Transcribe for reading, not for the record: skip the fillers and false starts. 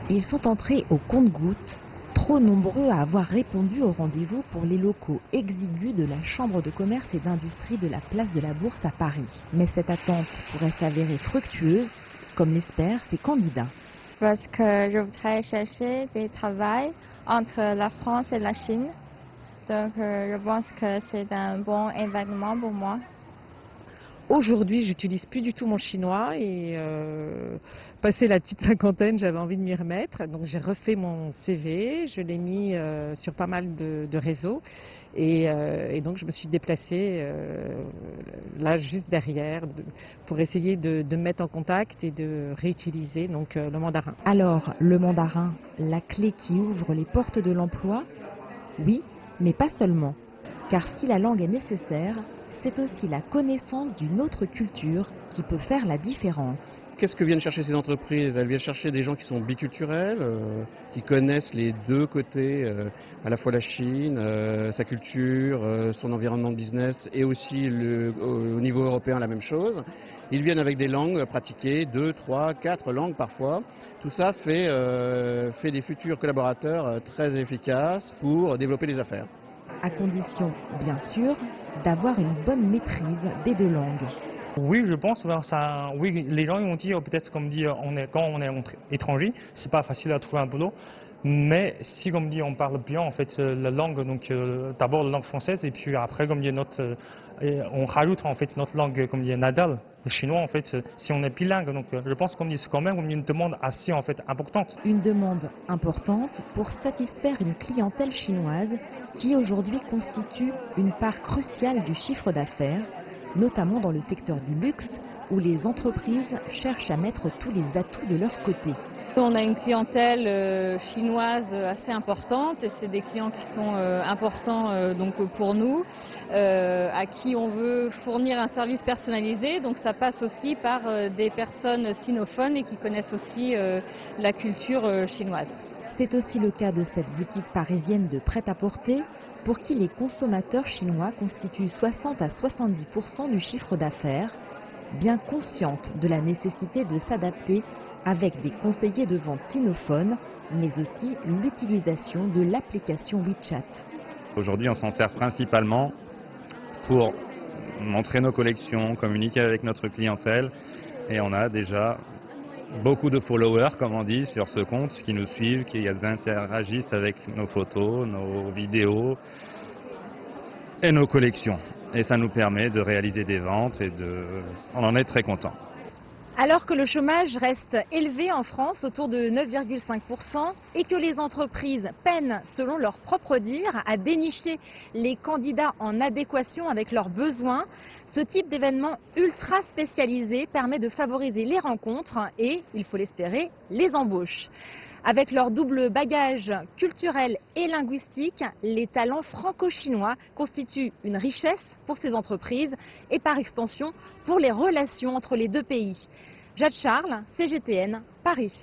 Ils sont entrés au compte-gouttes, trop nombreux à avoir répondu au rendez-vous pour les locaux exigus de la Chambre de commerce et d'industrie de la place de la Bourse à Paris. Mais cette attente pourrait s'avérer fructueuse, comme l'espèrent ces candidats. Parce que je voudrais chercher des travails entre la France et la Chine. Donc je pense que c'est un bon événement pour moi. Aujourd'hui, j'utilise plus du tout mon chinois et passé la petite cinquantaine, j'avais envie de m'y remettre. Donc j'ai refait mon CV, je l'ai mis sur pas mal de réseaux et donc je me suis déplacée là juste derrière pour essayer de me mettre en contact et de réutiliser donc le mandarin. Alors, le mandarin, la clé qui ouvre les portes de l'emploi? Oui, mais pas seulement. Car si la langue est nécessaire, c'est aussi la connaissance d'une autre culture qui peut faire la différence. Qu'est-ce que viennent chercher ces entreprises? Elles viennent chercher des gens qui sont biculturels, qui connaissent les deux côtés, à la fois la Chine, sa culture, son environnement de business et aussi au niveau européen la même chose. Ils viennent avec des langues pratiquées, 2, 3, 4 langues parfois. Tout ça fait des futurs collaborateurs très efficaces pour développer les affaires. À condition, bien sûr, d'avoir une bonne maîtrise des deux langues. Oui, je pense, oui, les gens vont dire peut-être comme dit, quand on est étranger, c'est pas facile à trouver un boulot. Mais si comme dit on parle bien en fait la langue, donc d'abord la langue française et puis après comme dit on rajoute en fait notre langue comme dit natale, le chinois en fait si on est bilingue, donc je pense comme dit c'est quand même une demande assez en fait importante. Une demande importante pour satisfaire une clientèle chinoise qui aujourd'hui constitue une part cruciale du chiffre d'affaires, notamment dans le secteur du luxe où les entreprises cherchent à mettre tous les atouts de leur côté. On a une clientèle chinoise assez importante et c'est des clients qui sont importants donc pour nous, à qui on veut fournir un service personnalisé. Donc ça passe aussi par des personnes sinophones et qui connaissent aussi la culture chinoise. C'est aussi le cas de cette boutique parisienne de prêt-à-porter pour qui les consommateurs chinois constituent 60 à 70% du chiffre d'affaires, bien consciente de la nécessité de s'adapter avec des conseillers de vente sinophones, mais aussi l'utilisation de l'application WeChat. Aujourd'hui, on s'en sert principalement pour montrer nos collections, communiquer avec notre clientèle, et on a déjà beaucoup de followers, comme on dit, sur ce compte, qui nous suivent, qui interagissent avec nos photos, nos vidéos et nos collections. Et ça nous permet de réaliser des ventes et on en est très content. Alors que le chômage reste élevé en France, autour de 9,5%, et que les entreprises peinent, selon leur propre dire, à dénicher les candidats en adéquation avec leurs besoins, ce type d'événement ultra spécialisé permet de favoriser les rencontres et, il faut l'espérer, les embauches. Avec leur double bagage culturel et linguistique, les talents franco-chinois constituent une richesse pour ces entreprises et par extension pour les relations entre les deux pays. Jade Charles, CGTN, Paris.